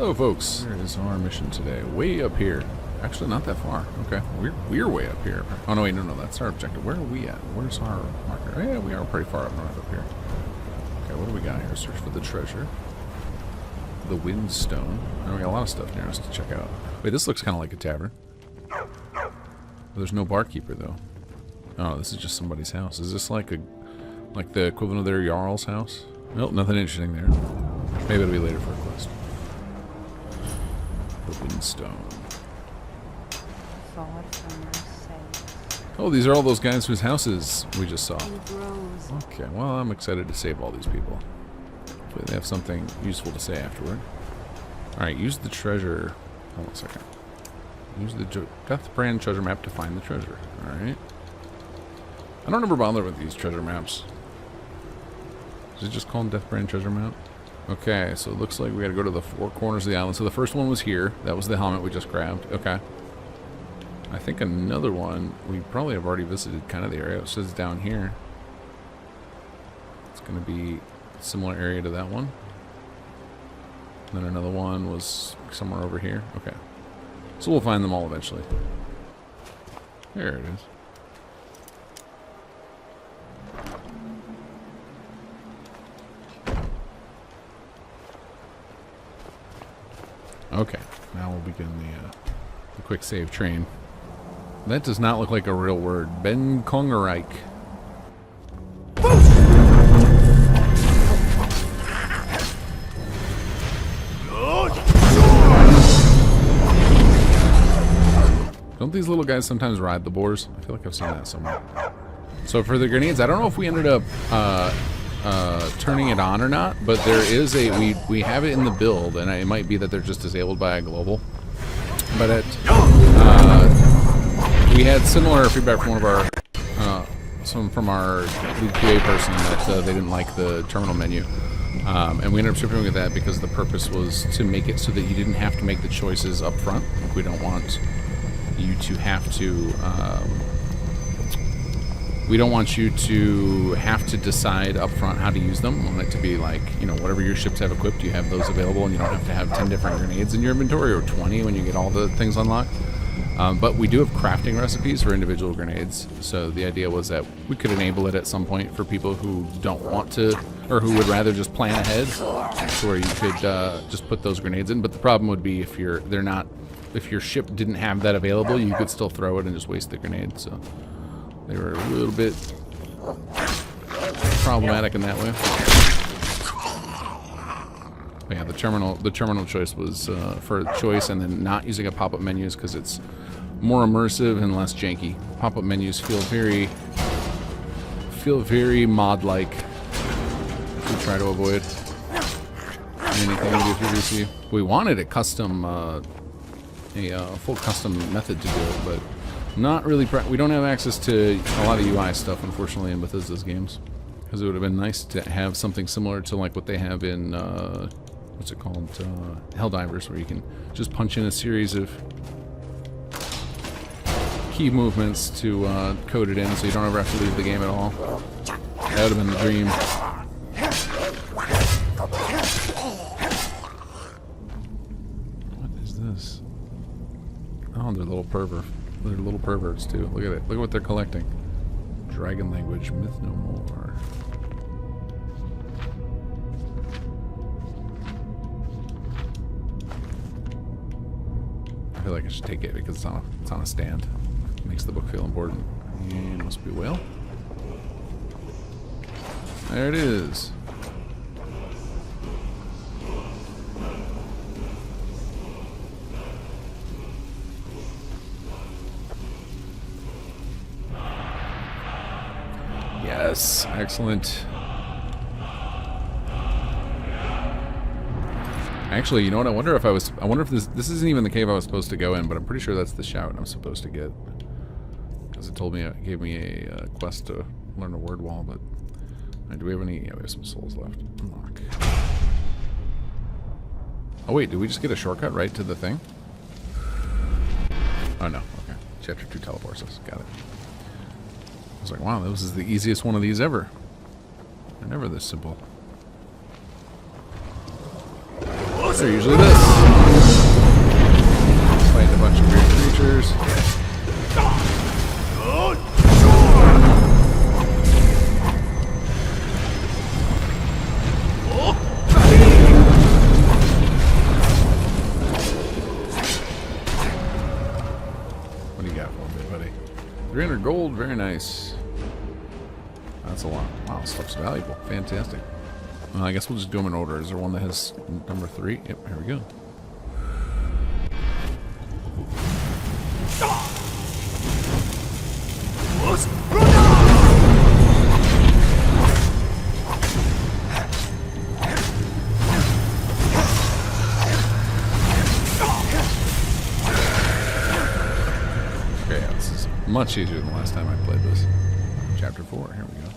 Hello folks, here is our mission today. Way up here. Actually not that far. Okay, we're way up here. Oh no, wait, no, that's our objective. Where are we at? Where's our marker? Oh, yeah, we are pretty far up north up here. Okay, what do we got here? Search for the treasure. The Windstone. Oh, we got a lot of stuff near us to check out. Wait, this looks kind of like a tavern. There's no barkeeper though. Oh, this is just somebody's house. Is this like the equivalent of their Jarl's house? Nope, nothing interesting there. Maybe it'll be later for a quest. The Windstone. Oh, these are all those guys whose houses we just saw. Okay, well, I'm excited to save all these people. Hopefully they have something useful to say afterward. Alright, use the treasure. Hold on a second. Use the Death Brand treasure map to find the treasure. Alright. I don't ever bother with these treasure maps. Is it just called Death Brand treasure map? Okay, so it looks like we gotta go to the four corners of the island. So the first one was here. That was the helmet we just grabbed. Okay. I think another one, we probably have already visited kind of the area. It says down here. It's gonna be a similar area to that one. And then another one was somewhere over here. Okay. So we'll find them all eventually. There it is. Okay, now we'll begin the quick save train. That does not look like a real word. Ben Kongerike. Don't these little guys sometimes ride the boars? I feel like I've seen that somewhere. So for the grenades, I don't know if we ended up turning it on or not, but there is we have it in the build, and it might be that they're just disabled by a global. But we had similar feedback from one of our from our lead QA person that they didn't like the terminal menu, and we ended up shipping with that because the purpose was to make it so that you didn't have to make the choices up front. Like, we don't want you to have to. We don't want you to have to decide up front how to use them. We want it to be like, you know, whatever your ships have equipped, you have those available, and you don't have to have 10 different grenades in your inventory, or 20 when you get all the things unlocked. But we do have crafting recipes for individual grenades, so the idea was that we could enable it at some point for people who don't want to, or who would rather just plan ahead, to where you could just put those grenades in. But the problem would be if your ship didn't have that available, you could still throw it and just waste the grenade. So they were a little bit problematic in that way. But yeah, the terminal choice was for choice, and then not using a pop-up menus because it's more immersive and less janky. Pop-up menus feel very mod-like. We try to avoid anything with PvC. We wanted a custom, a full custom method to do it, but not really. We don't have access to a lot of UI stuff, unfortunately, in Bethesda's games. Because it would have been nice to have something similar to like what they have in what's it called, Helldivers, where you can just punch in a series of key movements to code it in, so you don't ever have to leave the game at all. That would have been the dream. What is this? Oh, they're little perverts. They're little perverts too. Look at it. Look at what they're collecting. Dragon language, myth no more. I feel like I should take it because it's on a stand. It makes the book feel important. And it must be a whale. There it is. Yes, excellent. Actually, you know what? I wonder if this isn't even the cave I was supposed to go in, but I'm pretty sure that's the shout I'm supposed to get. Because it gave me a quest to learn a word wall, but do we have any? Yeah, we have some souls left. Unlock. Oh wait, did we just get a shortcut right to the thing? Oh no, okay. Chapter 2 teleports us. Got it. I was like, wow, this is the easiest one of these ever. They're never this simple. They're usually this. Fighting a bunch of weird creatures. What do you got for me, buddy? 300 gold, very nice. That's a lot. Wow, stuff's valuable. Fantastic. Well, I guess we'll just do them in order. Is there one that has number 3? Yep, here we go. Okay, yeah, this is much easier than the last time I played this. Chapter 4, here we go.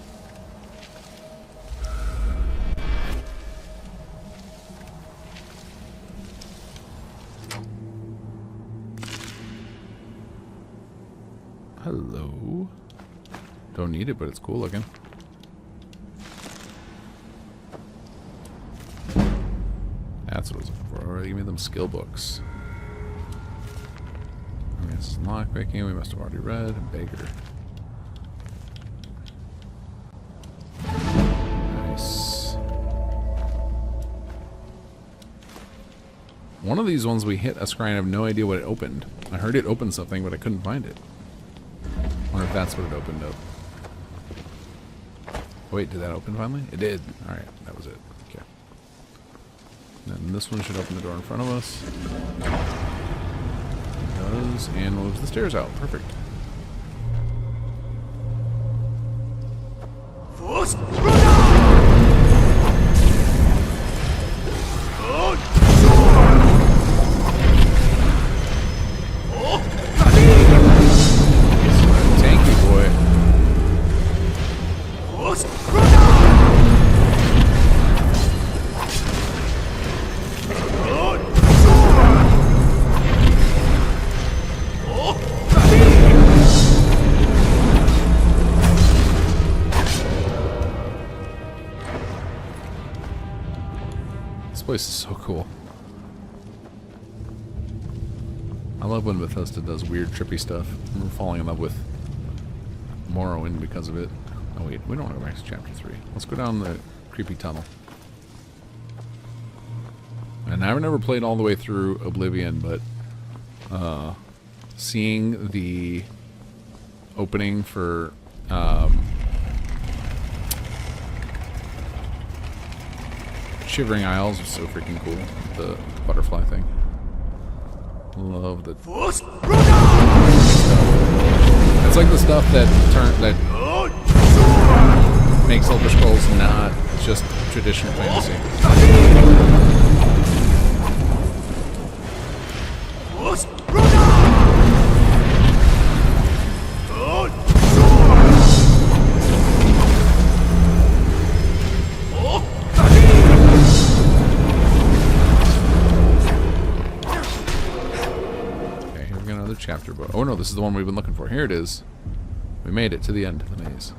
Hello. Don't need it, but it's cool looking. That's what I was looking for. Alright, give me them skill books. Okay, this is lockpicking. We must have already read. Baker. Nice. One of these ones we hit a screen. I have no idea what it opened. I heard it open something, but I couldn't find it. I wonder if that's what it opened up. Wait, did that open finally? It did. Alright, that was it. Okay. Then this one should open the door in front of us. It does, and moves the stairs out. Perfect. This place is so cool. I love when Bethesda does weird, trippy stuff. I'm falling in love with Morrowind because of it. Oh wait, we don't want to go back to chapter 3. Let's go down the creepy tunnel. And I've never played all the way through Oblivion, but seeing the opening for Shivering Isles was so freaking cool. The butterfly thing. Love the. It's like the stuff that makes Elder Scrolls not just traditional fantasy. Chapter book. Oh no, this is the one we've been looking for. Here it is. We made it to the end of the maze.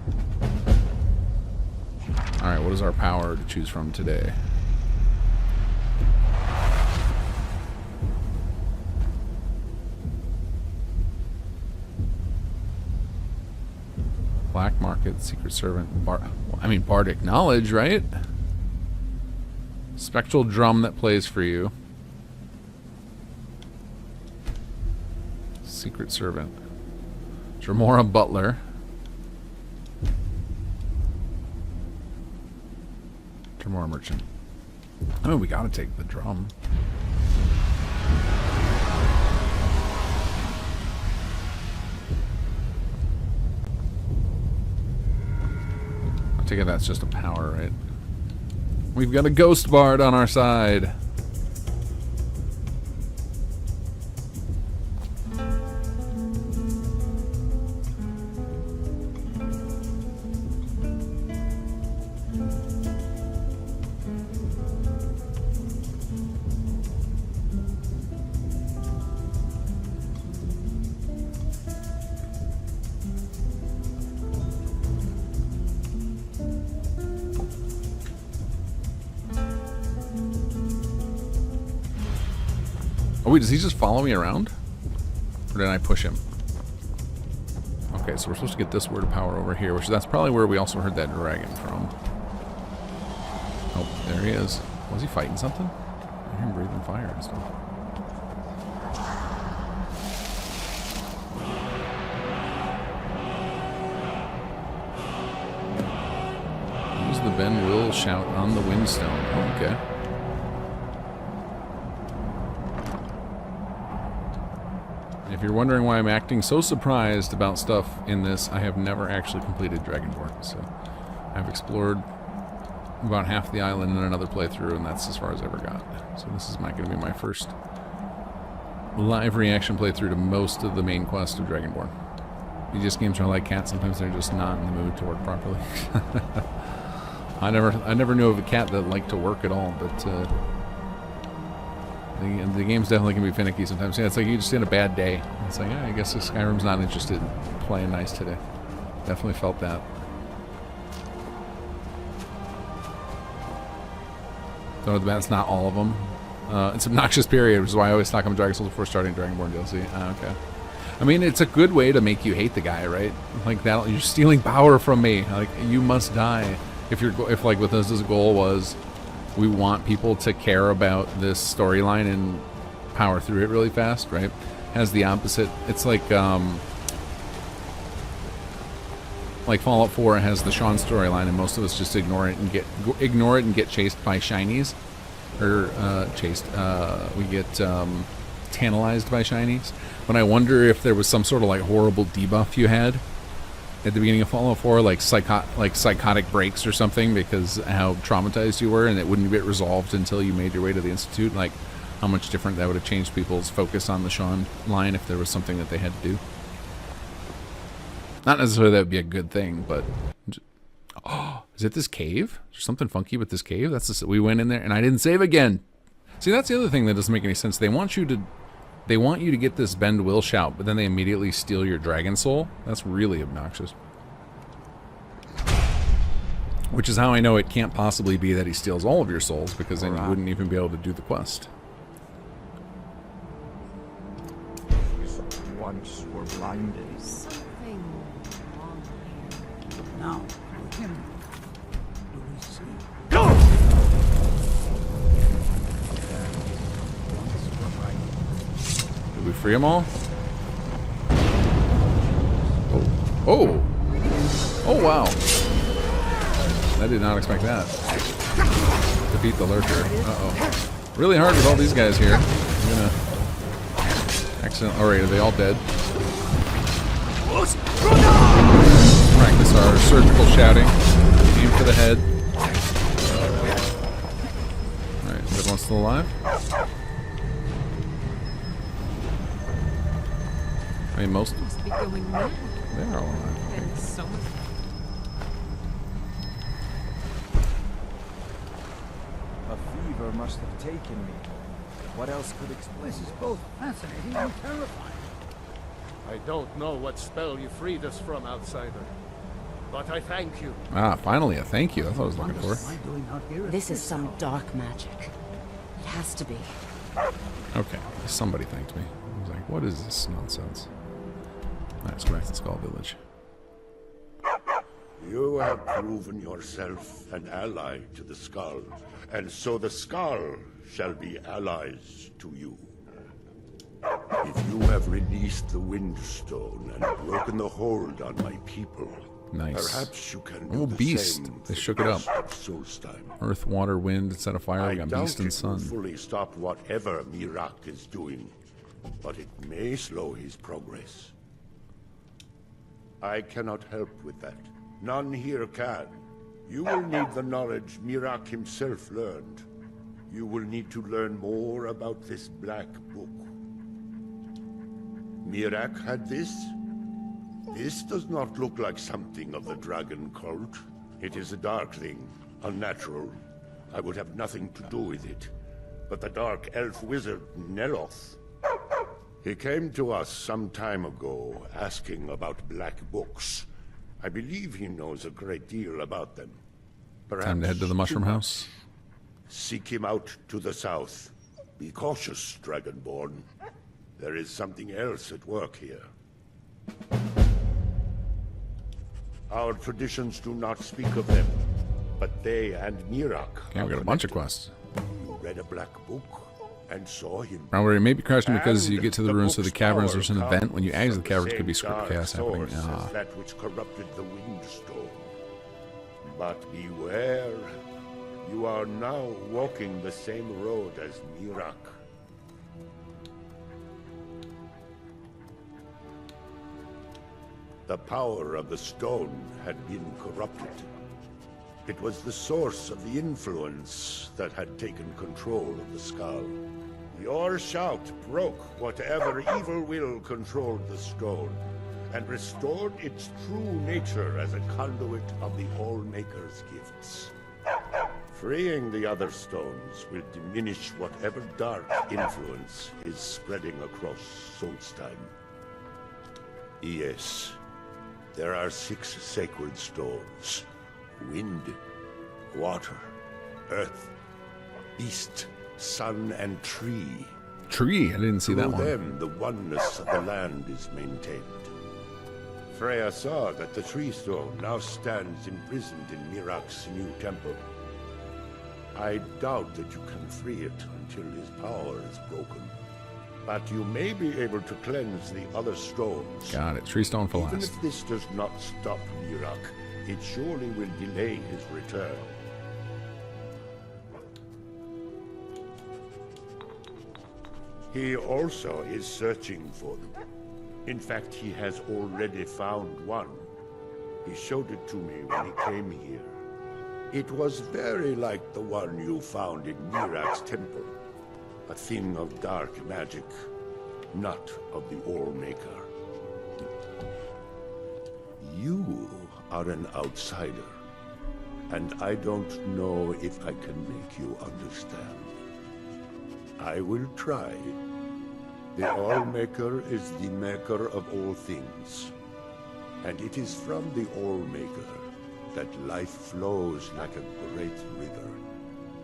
Alright, what is our power to choose from today? Black Market, Secret Servant, Bardic Knowledge, right? Spectral Drum that plays for you. Secret Servant. Dremora Butler. Dremora Merchant. I mean, we gotta take the drum. I take it that's just a power, right? We've got a Ghost Bard on our side. Oh wait, does he just follow me around? Or did I push him? Okay, so we're supposed to get this word of power over here, which that's probably where we also heard that dragon from. Oh, there he is. Was he fighting something? I hear him breathing fire and stuff. Use the Ben Will shout on the windstone. Oh, okay. If you're wondering why I'm acting so surprised about stuff in this, I have never actually completed Dragonborn. So I've explored about half the island in another playthrough, and that's as far as I ever got. So this is going to be my first live reaction playthrough to most of the main quest of Dragonborn. These games are like cats. Sometimes they're just not in the mood to work properly. I never knew of a cat that liked to work at all, but the games definitely can be finicky sometimes. Yeah, it's like you just had a bad day. It's like, yeah, I guess Skyrim's not interested in playing nice today. Definitely felt that. So that's not all of them. It's Obnoxious Period, which is why I always talk about Dragon Souls before starting Dragonborn DLC. Okay. I mean, it's a good way to make you hate the guy, right? Like that, you're stealing power from me. Like, you must die. If like with us, this goal was, we want people to care about this storyline and power through it really fast, right? Has the opposite. It's like Fallout 4 has the Sean storyline, and most of us just ignore it and get chased by shinies, or we get tantalized by shinies. But I wonder if there was some sort of like horrible debuff you had at the beginning of Fallout 4, like psychotic breaks or something, because how traumatized you were, and it wouldn't get resolved until you made your way to the Institute. Like, how much different that would have changed people's focus on the Sean line if there was something that they had to do. Not necessarily that would be a good thing, but... Oh, is it this cave? Is there something funky with this cave? We went in there, and I didn't save again. See, that's the other thing that doesn't make any sense. They want you to get this Bend Will shout, but then they immediately steal your dragon soul. That's really obnoxious. Which is how I know it can't possibly be that he steals all of your souls, because then you wouldn't even be able to do the quest. Once were blinded. Something wrong here. Now, with him, do we see? Go! Once were blinded. Did we free them all? Oh! Oh, wow! I did not expect that. Defeat the lurker. Uh-oh. Really hard with all these guys here. I'm gonna... Excellent. Alright, are they all dead? Practice our surgical shouting. Aim for the head. Alright, is everyone still alive? I mean, most... Must be going mad. They are all alive. And so much. A fever must have taken me. What else could explain? This is both fascinating and terrifying. I don't know what spell you freed us from, outsider, but I thank you. Ah, finally a thank you. That's what I was looking for. What am I doing out here? This is some dark magic. It has to be. Okay, somebody thanked me. I was like, what is this nonsense? Alright, let's go back to Skull Village. You have proven yourself an ally to the Skull, and so the Skull shall be allies to you. If you have released the Windstone and broken the hold on my people, Nice. perhaps you can do Oh, the beast. same They for shook the it up. rest of Solstheim. Earth, water, wind, instead of fire, we I got doubt beast and it sun. will fully stop whatever Mirak is doing, but it may slow his progress. I cannot help with that. None here can. You will need the knowledge Mirak himself learned. You will need to learn more about this black book. Mirak had this? This does not look like something of the dragon cult. It is a dark thing, unnatural. I would have nothing to do with it. But the dark elf wizard, Neloth, he came to us some time ago, asking about black books. I believe he knows a great deal about them. Time to head to the Mushroom too much. House. Seek him out to the south. Be cautious, Dragonborn. There is something else at work here. Our traditions do not speak of them, but they and Mirak. Okay, we got a bunch of quests. You read a black book and saw him. Remember, you may be crashing because you And get to the ruins of the book's caverns. power There's an event. When you comes exit the from caverns, could be same script dark chaos happening. source as that which corrupted the Windstone. But beware, you are now walking the same road as Mirak. The power of the stone had been corrupted. It was the source of the influence that had taken control of the skull. Your shout broke whatever evil will controlled the stone, and restored its true nature as a conduit of the All-Maker's gifts. Freeing the other stones will diminish whatever dark influence is spreading across Solstheim. Yes, there are 6 sacred stones. Wind, water, earth, beast, sun, and tree. Tree? I didn't see that Through one. them, the oneness of the land is maintained. Freya saw that the tree stone now stands imprisoned in Mirak's new temple. I doubt that you can free it until his power is broken. But you may be able to cleanse the other stones. Got it. Tree stone for Even last. if this does not stop Mirak, it surely will delay his return. He also is searching for them. In fact, he has already found one. He showed it to me when he came here. It was very like the one you found in Mirak's temple. A thing of dark magic, not of the All-Maker. You are an outsider, and I don't know if I can make you understand. I will try. The All-Maker is the maker of all things, and it is from the All-Maker that life flows like a great river.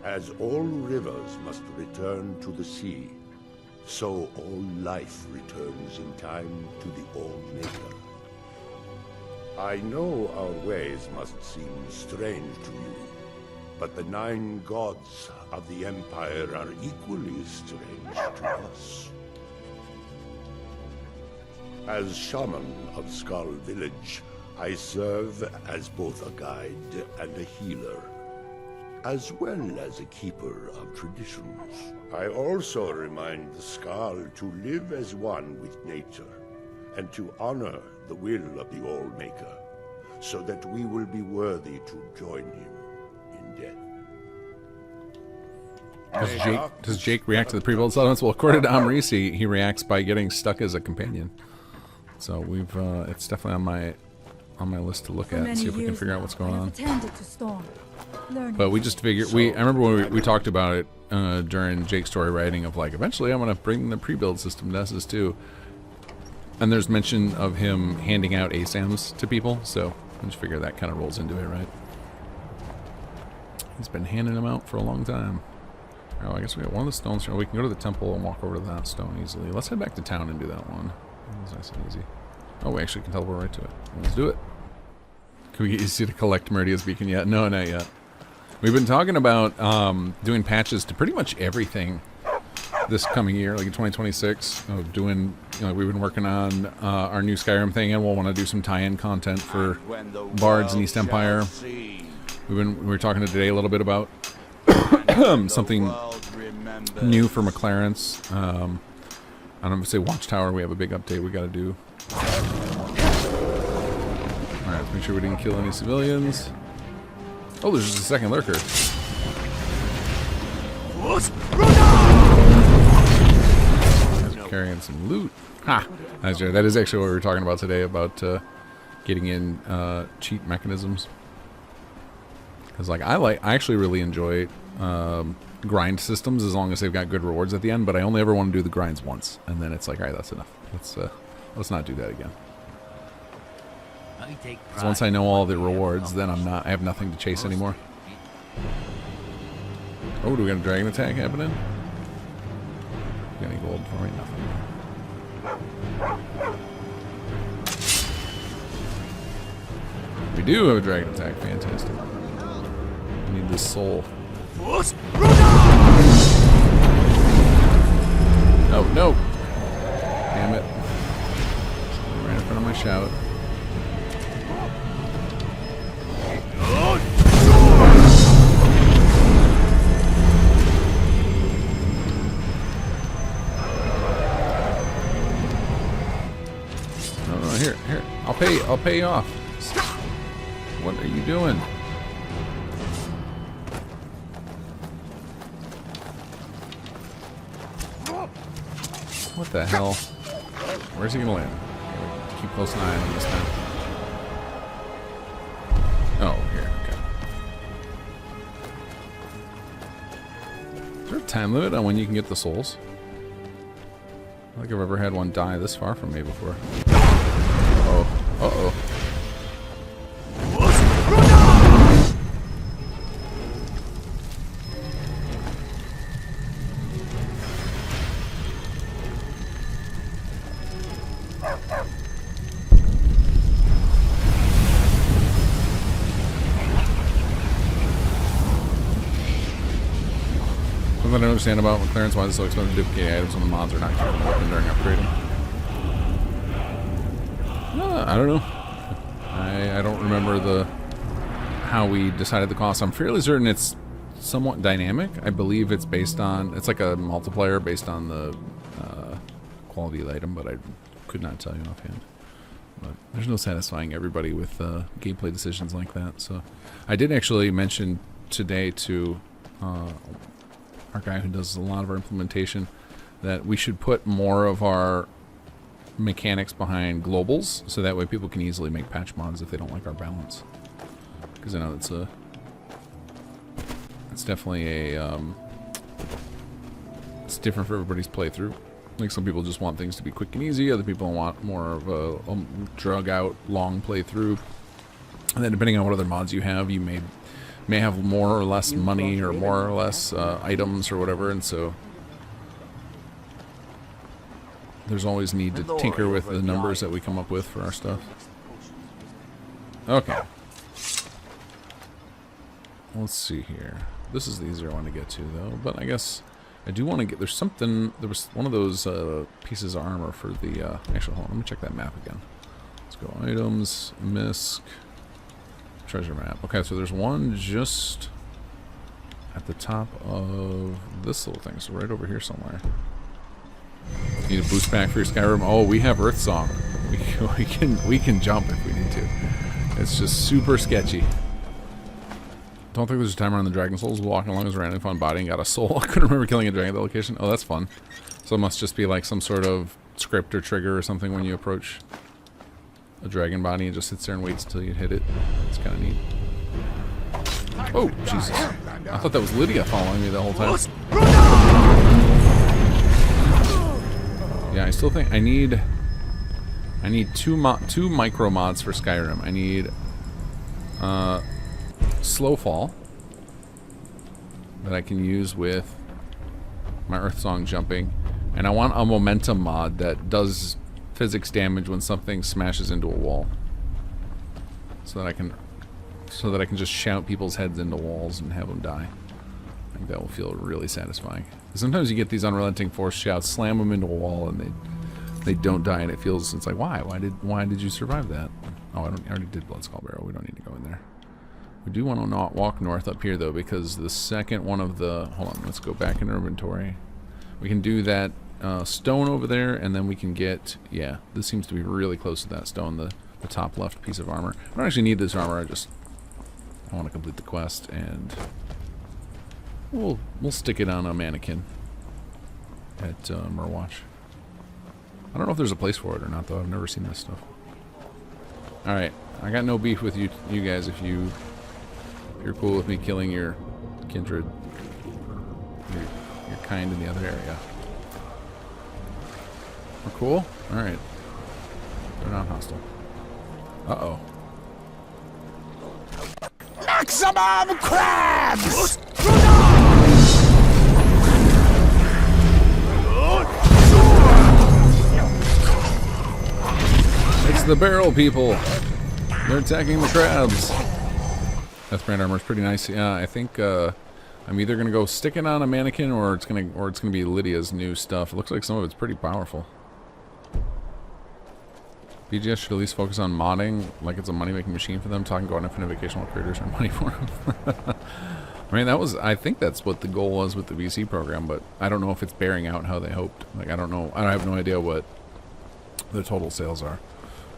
As all rivers must return to the sea, so all life returns in time to the All-Maker. I know our ways must seem strange to you, but the 9 gods of the Empire are equally strange to us. As shaman of Skull Village, I serve as both a guide and a healer, as well as a keeper of traditions. I also remind the Skull to live as one with nature, and to honor the will of the All-Maker, so that we will be worthy to join him in death. Does Jake react to the pre-built settlements? Well, according to Amrisi, he reacts by getting stuck as a companion. So we've it's definitely on my list to look at and see if we can figure out what's going on. But we just figured I remember when we talked about it during Jake's story writing of like eventually I'm gonna bring the pre-build system to Nessus too. And there's mention of him handing out ASAMs to people, so I just figure that kind of rolls into it, right? He's been handing them out for a long time. Oh, I guess we got one of the stones here. We can go to the temple and walk over to that stone easily. Let's head back to town and do that one. That was nice and easy. Oh, we actually can teleport right to it. Let's do it. Can we get you to collect Meridia's Beacon yet? No, not yet. We've been talking about doing patches to pretty much everything this coming year, like in 2026. Of doing, you know, we've been working on our new Skyrim thing, and we'll want to do some tie-in content for Bards and East Empire. We were talking today a little bit about something new for McLaren's. I don't know if say Watchtower. We have a big update we got to do. All right, make sure we didn't kill any civilians. Oh, there's just a second lurker. Carrying some loot. Ha! That's right. That is actually what we were talking about today, about getting in cheat mechanisms. Because like I actually really enjoy grind systems as long as they've got good rewards at the end. But I only ever want to do the grinds once, and then it's like, all right, that's enough. Let's not do that again. Because once I know all the rewards, then I have nothing to chase anymore. Oh, do we got a dragon attack happening? got any gold for me? Nothing. We do have a dragon attack. Fantastic. I need this soul. Oh, no. Damn it. Right in front of my shout. No, here. I'll pay you off. What are you doing? What the hell? Where's he gonna land? Keep close an eye on him this time. Oh, here. Okay. Is there a time limit on when you can get the souls? I don't think I've ever had one die this far from me before. Uh-oh. Uh-oh. Something I don't understand about clearance, why it's so expensive to duplicate items when the mods are not careful open during upgrading. I don't know. I don't remember how we decided the cost. I'm fairly certain it's somewhat dynamic. I believe it's based on, it's like a multiplier based on the quality of the item, but I could not tell you offhand. But there's no satisfying everybody with gameplay decisions like that. So I did actually mention today to our guy who does a lot of our implementation that we should put more of our mechanics behind globals, so that way people can easily make patch mods if they don't like our balance. Because I know it's definitely a it's different for everybody's playthrough. Like some people just want things to be quick and easy, other people want more of a drug out long playthrough. And then depending on what other mods you have, you may have more or less money or more or less items or whatever, and so there's always need to tinker with the numbers that we come up with for our stuff. Okay. Let's see here. This is the easier one to get to, though, but I guess I do want to get... There's something... There was one of those pieces of armor for the... Actually, hold on. Let me check that map again. Let's go items, misc, treasure map. Okay, so there's one just at the top of this little thing, so right over here somewhere. Need a boost pack for your Skyrim? Oh, we have Earth Song. We can jump if we need to. It's just super sketchy. Don't think there's a timer on the Dragon Souls. Walking along as a random fun body and got a soul. I couldn't remember killing a dragon at the location. Oh, that's fun. So it must just be like some sort of script or trigger or something when you approach a dragon body and just sits there and waits until you hit it. It's kind of neat. Oh, Jesus. I thought that was Lydia following me the whole time. Yeah, I still think I need two micro mods for Skyrim. I need slow fall that I can use with my Earth Song jumping, and I want a momentum mod that does physics damage when something smashes into a wall, so that I can just shout people's heads into walls and have them die. I think that will feel really satisfying. Sometimes you get these unrelenting force shouts, slam them into a wall, and they don't die, and it's like, why did you survive that? Oh, I already did Blood Skull Barrow. We don't need to go in there. We do want to not walk north up here though, because the second one of the... Hold on, let's go back in our inventory. We can do that stone over there, and then we can get... Yeah, this seems to be really close to that stone, the top left piece of armor. I don't actually need this armor, I want to complete the quest, and we'll stick it on a mannequin at Murwatch. I don't know if there's a place for it or not, though. I've never seen this stuff. Alright, I got no beef with you guys if you're cool with me killing your kindred, your kind in the other area. We're cool? Alright. They're not hostile. Uh-oh. Maximum crabs! It's the barrel people. They're attacking the crabs. Deathbrand armor is pretty nice. Yeah, I think I'm either gonna go stick it on a mannequin or it's gonna be Lydia's new stuff. It looks like some of it's pretty powerful. BGS should at least focus on modding, like it's a money-making machine for them. Talking about infinite vacation while creators earn money for them. I mean, I think that's what the goal was with the VC program, but I don't know if it's bearing out how they hoped. Like, I don't know. I have no idea what the total sales are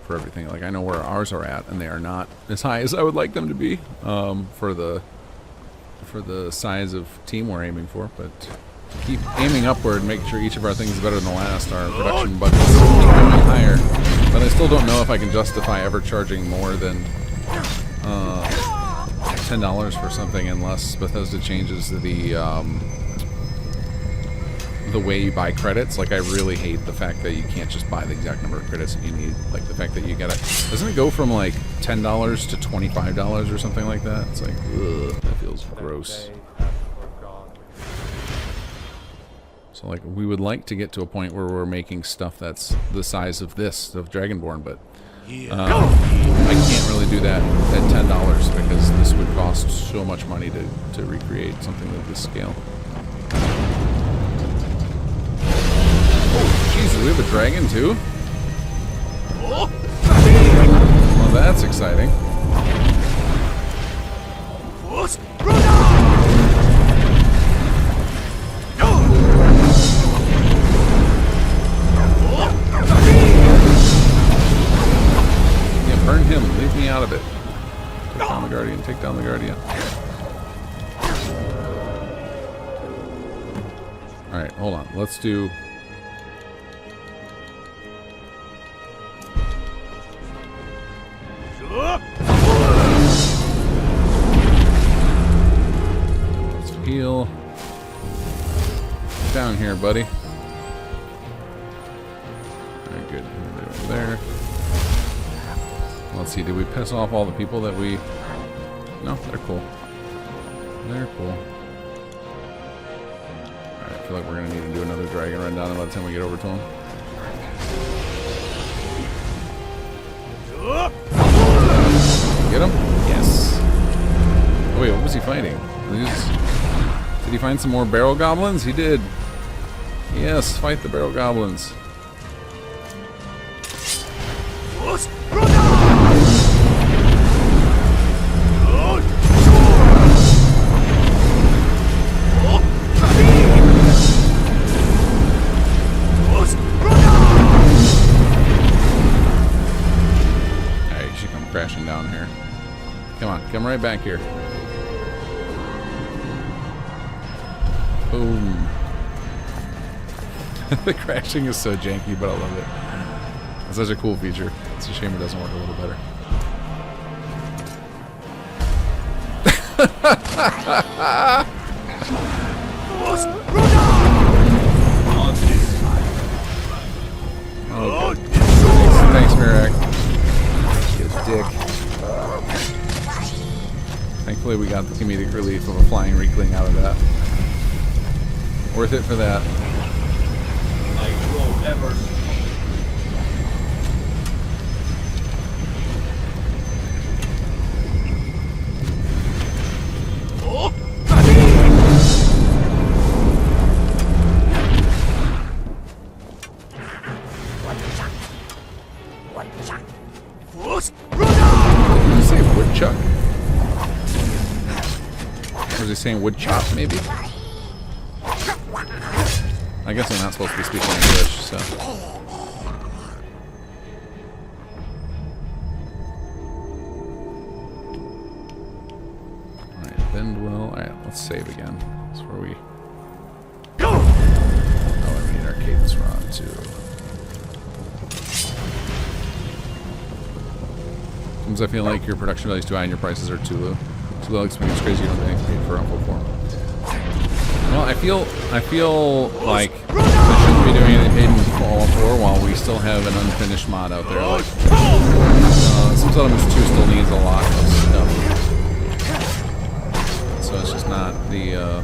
for everything. Like, I know where ours are at, and they are not as high as I would like them to be for the size of team we're aiming for. But keep aiming upward, make sure each of our things is better than the last. Our production budgets keep going higher, but I still don't know if I can justify ever charging more than $10 for something unless Bethesda changes the way you buy credits. Like, I really hate the fact that you can't just buy the exact number of credits that you need. Like, the fact that you gotta... Doesn't it go from, like, $10 to $25 or something like that? It's like, ugh, that feels gross. So, like, we would like to get to a point where we're making stuff that's the size of this, of Dragonborn, but... I can't really do that at $10 because this would cost so much money to recreate something of this scale. Oh, Jesus, we have a dragon too? Well, that's exciting. Burn him. Leave me out of it. Take down the Guardian. Take down the Guardian. Alright, hold on. Let's do... Let's heal. Down here, buddy. Alright, good. Over there. Let's see, did we piss off all the people that we... No, they're cool. They're cool. Alright, I feel like we're going to need to do another dragon run down by the time we get over to them. Get him? Yes. Oh wait, what was he fighting? Did he find some more barrel goblins? He did. Yes, fight the barrel goblins. Crashing down here. Come on, come right back here. Boom. The crashing is so janky, but I love it. It's such a cool feature. It's a shame it doesn't work a little better. Oh, good. Thanks, Mirak. Dick. Thankfully we got the comedic relief of a flying Reekling out of that. Worth it for that. Did you say woodchuck? Or was he saying wood chop, maybe? I guess I'm not supposed to be speaking English, so... Alright, bend well. Alright, let's save again. That's where we... Oh, we need our cadence rod, too. Sometimes I feel like your production value is too high and your prices are too low. Too low experience crazy you don't get anything paid for Uncle Form. Well, I feel like I shouldn't be doing anything paid in Fallout 4 while we still have an unfinished mod out there. Like, some Settlements 2 still needs a lot of stuff. So it's just not the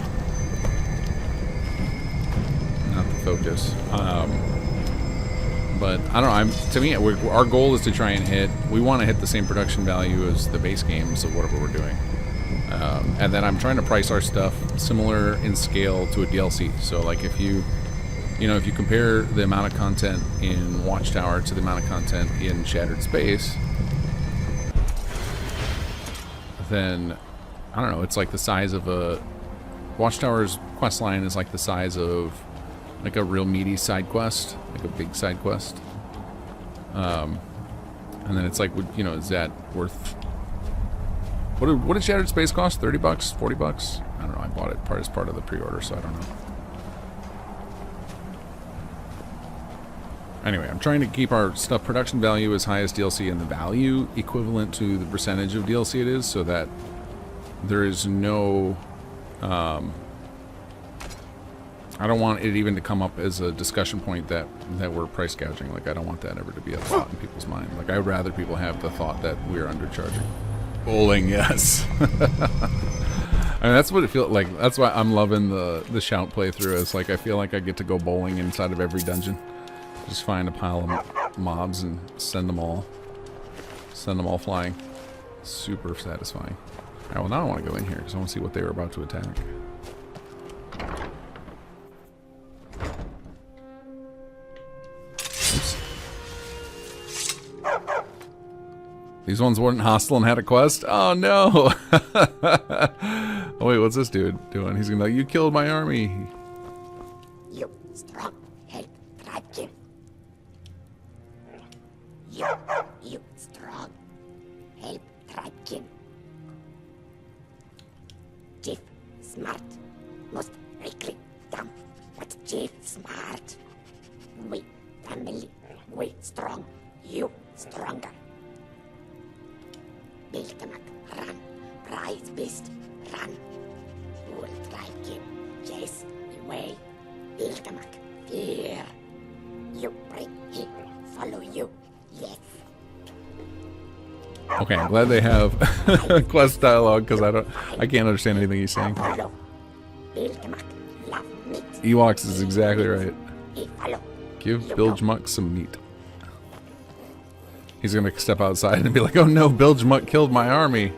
focus. But I don't know. To me, our goal is to try and hit. We want to hit the same production value as the base games of whatever we're doing, and then I'm trying to price our stuff similar in scale to a DLC. So like if you compare the amount of content in Watchtower to the amount of content in Shattered Space, then I don't know. It's like the size of a Watchtower's quest line is like the size of like a real meaty side quest, like a big side quest. And then it's like, is that worth? What did Shattered Space cost? $30, $40? I don't know. I bought it as part of the pre-order, so I don't know. Anyway, I'm trying to keep our stuff production value as high as DLC and the value equivalent to the percentage of DLC it is, so that there is no. I don't want it even to come up as a discussion point that we're price gouging. Like, I don't want that ever to be a thought in people's mind. Like, I'd rather people have the thought that we're undercharging. Bowling, yes. I mean, that's what it feels like. That's why I'm loving the Shout playthrough. It's like I feel like I get to go bowling inside of every dungeon. Just find a pile of mobs and send them all flying. Super satisfying. All right, well, now I want to go in here because I want to see what they were about to attack. Oops. These ones weren't hostile and had a quest? Oh no! Oh wait, what's this dude doing? He's gonna be like, you killed my army. You strong, help Dragon. You strong, help Dragon. Chief smart, most likely dumb, but Chief smart. We family, we strong, you stronger. Biltamak, run, prize beast, run. Will Dragon chase away. Biltamak, fear. You break him, follow you, yes. Okay, I'm glad they have quest dialogue because I can't understand anything he's saying. Follow. Biltamak, love meat. Ewoks is exactly right. He follow. Give Bilgemuck some meat. He's gonna step outside and be like, oh no, Bilgemuck killed my army.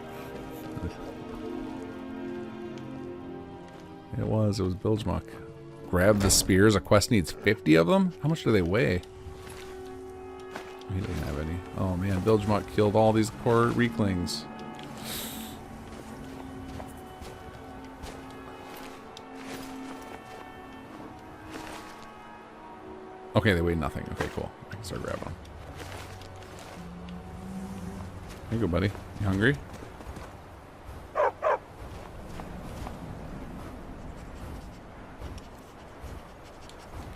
It was Bilgemuck. Grab the spears. A quest needs 50 of them? How much do they weigh? He doesn't have any. Oh man, Bilgemuck killed all these poor weaklings. Okay, they weigh nothing. Okay, cool. I can start grabbing them. Here you go, buddy. You hungry?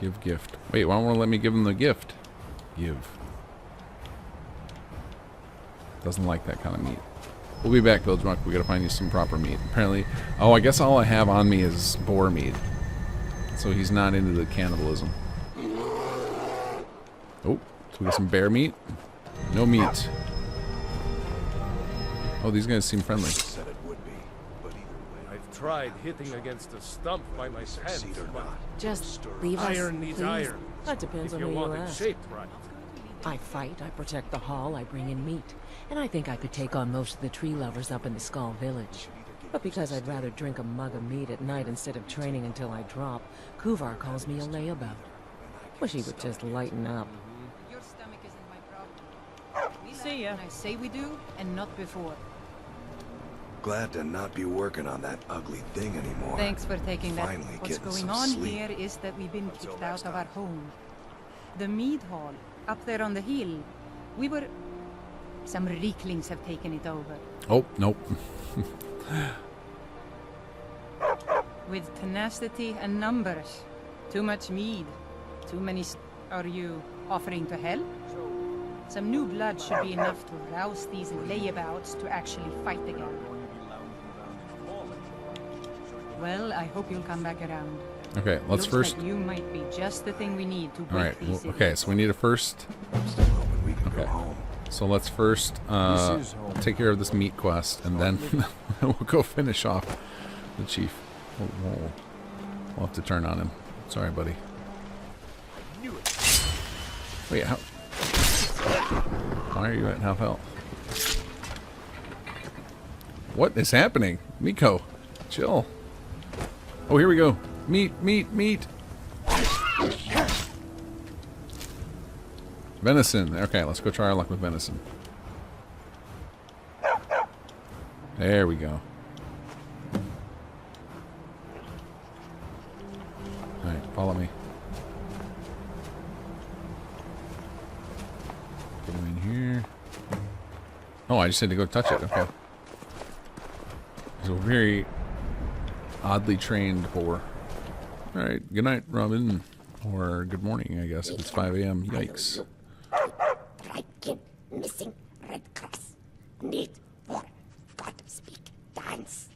Give gift. Wait, why won't it let me give him the gift? Give. Doesn't like that kind of meat. We'll be back, Bilgemuck. We gotta find you some proper meat. Apparently, oh, I guess all I have on me is boar meat. So he's not into the cannibalism. Oh, so we got some bear meat? No meat. Oh, these guys seem friendly. Said it would be, but either way, I've tried hitting against a stump by my pants, but Just leave us, iron needs please. iron. That depends If on you who you want it ask. shaped right. I fight, I protect the hall, I bring in meat. And I think I could take on most of the tree lovers up in the Skull Village. But because I'd rather drink a mug of meat at night instead of training until I drop, Kuvar calls me a layabout. Wish he would just lighten up. Your stomach isn't my problem. We see ya. I say we do, and not before. Glad to not be working on that ugly thing anymore. Thanks for taking that. Finally What's getting going some on sleep. here is that we've been kicked out of our home. The mead hall, up there on the hill. We were... Some Rieklings have taken it over. Oh, nope. With tenacity and numbers. Too much mead. Too many... Are you offering to help? Some new blood should be enough to rouse these layabouts to actually fight again. Well, I hope you'll come back around. Okay, let's Looks first... like you might be just the thing we need to break Alright, these okay, so we need to first... I'm still hoping we can go Okay. home. So let's first This is home. take care of this meat quest, and then we'll go finish off the chief. We'll have to turn on him. Sorry, buddy. Wait, how? Why are you at half health? What is happening? Miko, chill. Oh, here we go. Meat, meat, meat. Venison. Okay, let's go try our luck with venison. There we go. Alright, follow me. Get him in here. Oh, I just had to go touch it. Okay. He's a very oddly trained boar. Alright, good night, Robin. Or good morning, I guess, if it's 5 a.m. Yikes. Right kid, missing red cross. Need more. God speak. Dance.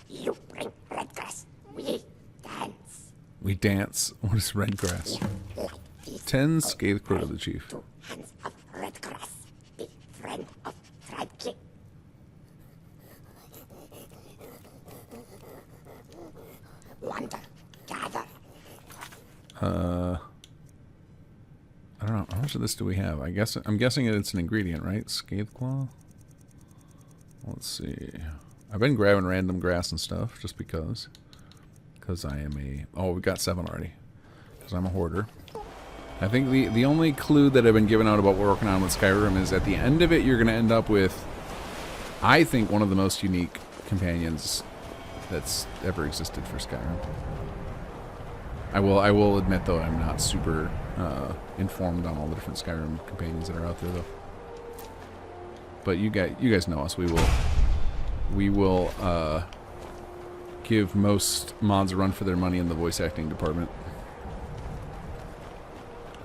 You bring red grass. We dance. We dance. What is red grass? Like this. 10 scathe crow to the chief. 2 hands of red grass. Be friend of tribe kid. Wander. Gather. I don't know. How much of this do we have? I'm guessing it's an ingredient, right? Scathe claw? Let's see. I've been grabbing random grass and stuff just because. Because I am a... Oh, we got 7 already. Because I'm a hoarder. I think the only clue that I've been given out about what we're working on with Skyrim is at the end of it, you're going to end up with, I think, one of the most unique companions that's ever existed for Skyrim. I will admit, though, I'm not super informed on all the different Skyrim companions that are out there, though. But you guys know us. We will give most mods a run for their money in the voice acting department.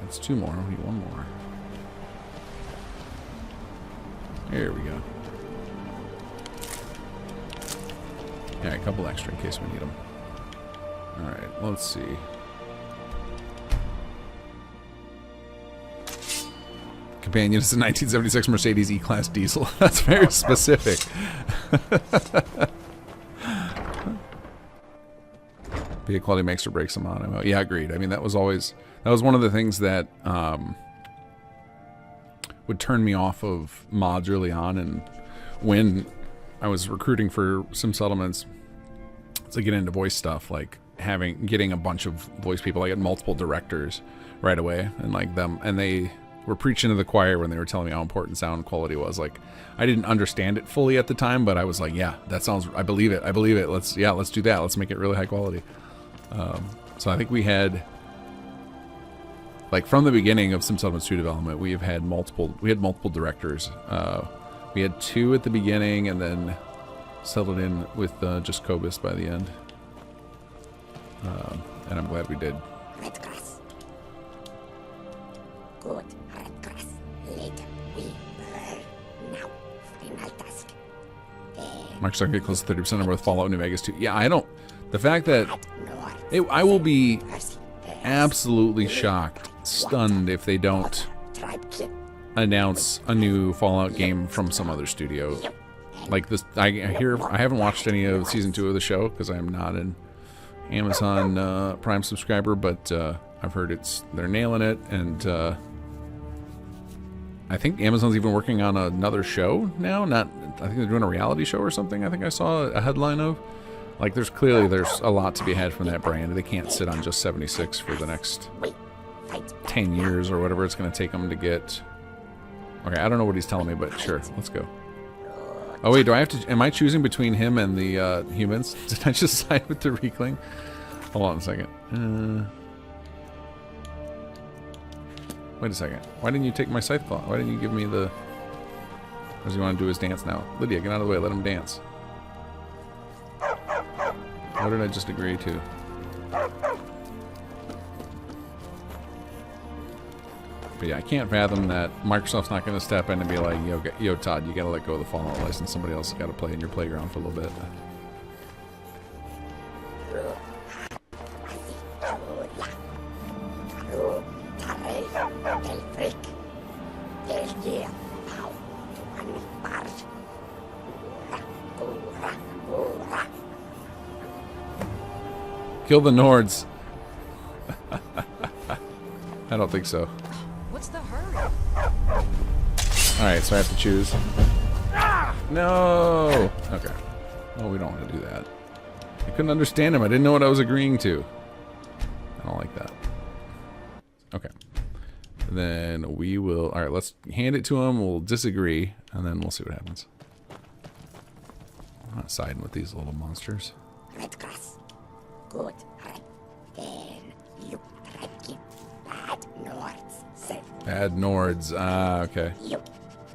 That's 2 more. We need 1 more. There we go. Yeah, a couple extra in case we need them. Alright, let's see. Companion is a 1976 Mercedes E-Class diesel. That's very specific. Be a quality makes or breaks them on. Yeah, agreed. I mean, that was one of the things that would turn me off of mods early on, and when I was recruiting for Sim Settlements to get into voice stuff, like getting a bunch of voice people, I got multiple directors right away, and they were preaching to the choir when they were telling me how important sound quality was. Like, I didn't understand it fully at the time, but I was like, yeah, that sounds, I believe it. Let's do that. Let's make it really high quality. So I think we had, like, from the beginning of Sim Settlements 2 development, we had multiple directors. We had 2 at the beginning, and then settled in with just Cobus by the end. And I'm glad we did. Red grass. Good red grass. Later we burn. Now, final task. Microsoft get close to 30% number with Fallout New Vegas 2. Yeah, I don't... The fact that... I will be absolutely shocked, stunned, if they don't announce a new Fallout game from some other studio. Like this, I haven't watched any of season 2 of the show because I'm not an Amazon Prime subscriber, but I've heard they're nailing it, and I think Amazon's even working on another show now. I think they're doing a reality show or something. I think I saw a headline of. Like, there's a lot to be had from that brand. They can't sit on just 76 for the next 10 years or whatever it's going to take them to get. Okay, I don't know what he's telling me, but sure, let's go. Oh wait, am I choosing between him and the humans? Did I just side with the Reekling? Hold on a second. Wait a second. Why didn't you take my scythe claw? Why didn't you give me the... Or does he want to do his dance now? Lydia, get out of the way. Let him dance. What did I just agree to? But yeah, I can't fathom that Microsoft's not going to step in and be like, yo, Todd, you got to let go of the Fallout license. Somebody else has got to play in your playground for a little bit. Kill the Nords. I don't think so. What's the hurry? Alright, so I have to choose. No! Okay. Well, we don't want to do that. I couldn't understand him. I didn't know what I was agreeing to. I don't like that. Okay. Then we will... Alright, let's hand it to him. We'll disagree, and then we'll see what happens. I'm not siding with these little monsters. Red grass. Good. Red. Then you red bad Nords. Say. Bad Nords. Ah, okay. You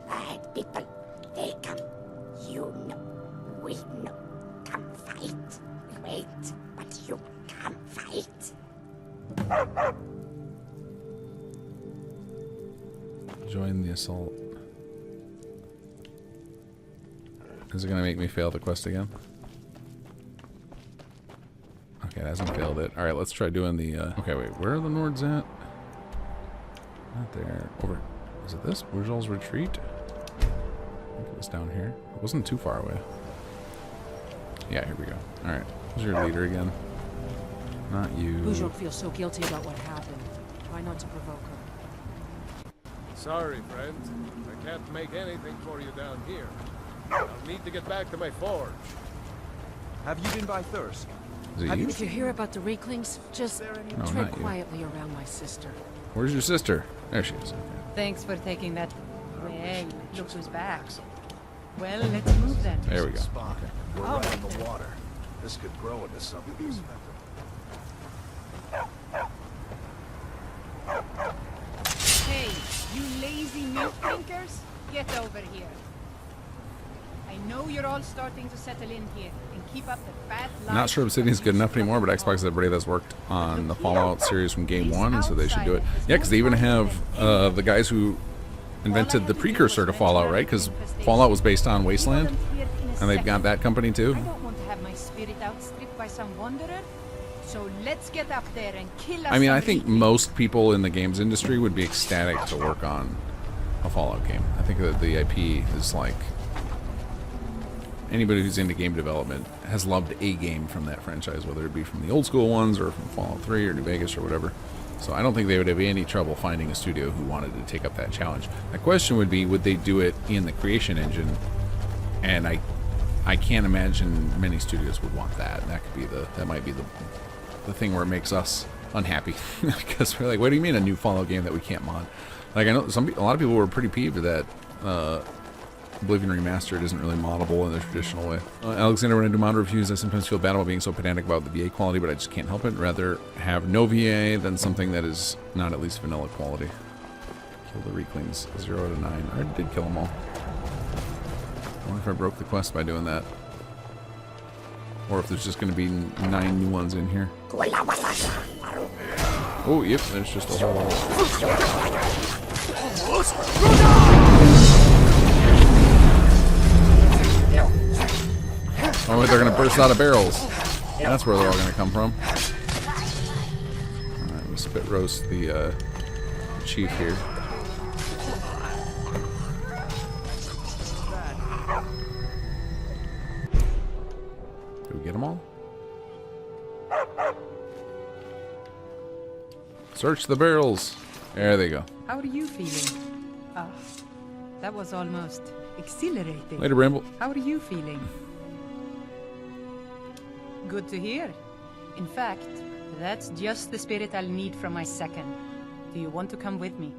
bad people. They come. You know. We know. Come fight. Wait, but you come fight. Join the assault. Is it going to make me fail the quest again? Okay, it hasn't failed it. Alright, let's try doing the... Okay, wait. Where are the Nords at? Not there. Over... Is it this? Bourgeois Retreat? I think it was down here. It wasn't too far away. Yeah, here we go. Alright. Who's your leader again? Not you. Bourgeois feels so guilty about what happened. Try not to provoke her. Sorry, friend. I can't make anything for you down here. I'll need to get back to my forge. Have you been by Thirsk? Is it you? If you hear about the Reeklings, just No, tread not you. quietly around my sister. Where's your sister? There she is. Okay. Thanks for taking that. Well, look who's back. Well, let's move then. There we go. Spot. Okay. We're All right right on the then. water. This could grow into something special. Hey, you lazy milk drinkers, get over here. I know you're all starting to settle in here and keep up the bad life. Not sure Obsidian's good enough anymore, but Xbox is everybody that's worked on the Fallout series from game one, and so they should do it. Yeah, because they even have the guys who invented the precursor to Fallout, right? Because Fallout was based on Wasteland, and they've got that company too. I don't want to have my spirit outstripped by some wanderer. So let's get up there and kill us. I mean, I some think Reeklings. most people in the games industry would be ecstatic to work on a Fallout game. I think that the IP is like... Anybody who's into game development has loved a game from that franchise, whether it be from the old school ones or from Fallout 3 or New Vegas or whatever. So I don't think they would have any trouble finding a studio who wanted to take up that challenge. The question would be, would they do it in the creation engine? And I can't imagine many studios would want that. That could be that might be the thing where it makes us unhappy because we're like, what do you mean a new Fallout game that we can't mod? Like I know a lot of people were pretty peeved that Oblivion Remastered isn't really moddable in the traditional way. Alexander, when I do mod reviews, I sometimes feel bad about being so pedantic about the VA quality, but I just can't help it. Rather have no VA than something that is not at least vanilla quality. Kill the Reeklings 0 out of 9. I did kill them all. I wonder if I broke the quest by doing that. Or if there's just going to be 9 new ones in here. Oh, yep, there's just a whole lot. Oh, they're going to burst out of barrels. That's where they're all going to come from. Alright, we spit roast the chief here. Did we get them all? Search the barrels. There they go. How are you feeling? Ah, that was almost exhilarating. Later, Bramble. How are you feeling? Good to hear. In fact, that's just the spirit I'll need from my second. Do you want to come with me?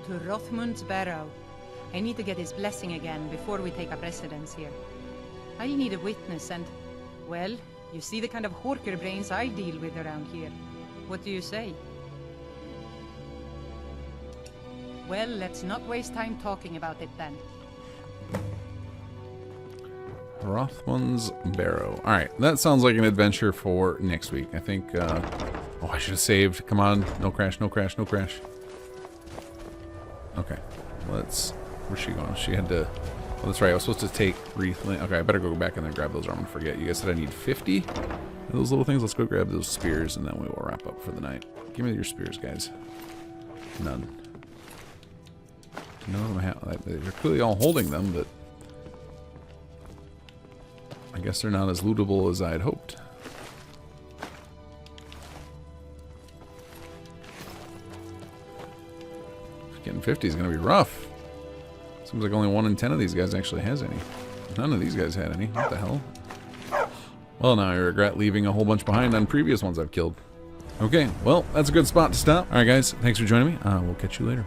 To Rothmund's Barrow. I need to get his blessing again before we take up residence here. I'll need a witness and, well, you see the kind of horker brains I deal with around here. What do you say? Well, let's not waste time talking about it then. Rothman's Barrow. Alright, that sounds like an adventure for next week. I think, oh, I should have saved. Come on. No crash, no crash, no crash. Okay, let's... Where's she going? She had to... Oh, that's right. I was supposed to take Wreathling. Okay, I better go back in there and grab those, or I'm going to forget. You guys said I need 50 of those little things. Let's go grab those spears, and then we will wrap up for the night. Give me your spears, guys. None. None of them have... They're clearly all holding them, but... I guess they're not as lootable as I had hoped. Getting 50 is going to be rough. Seems like only 1 in 10 of these guys actually has any. None of these guys had any. What the hell? Well, now I regret leaving a whole bunch behind on previous ones I've killed. Okay, well, that's a good spot to stop. Alright guys, thanks for joining me. We'll catch you later.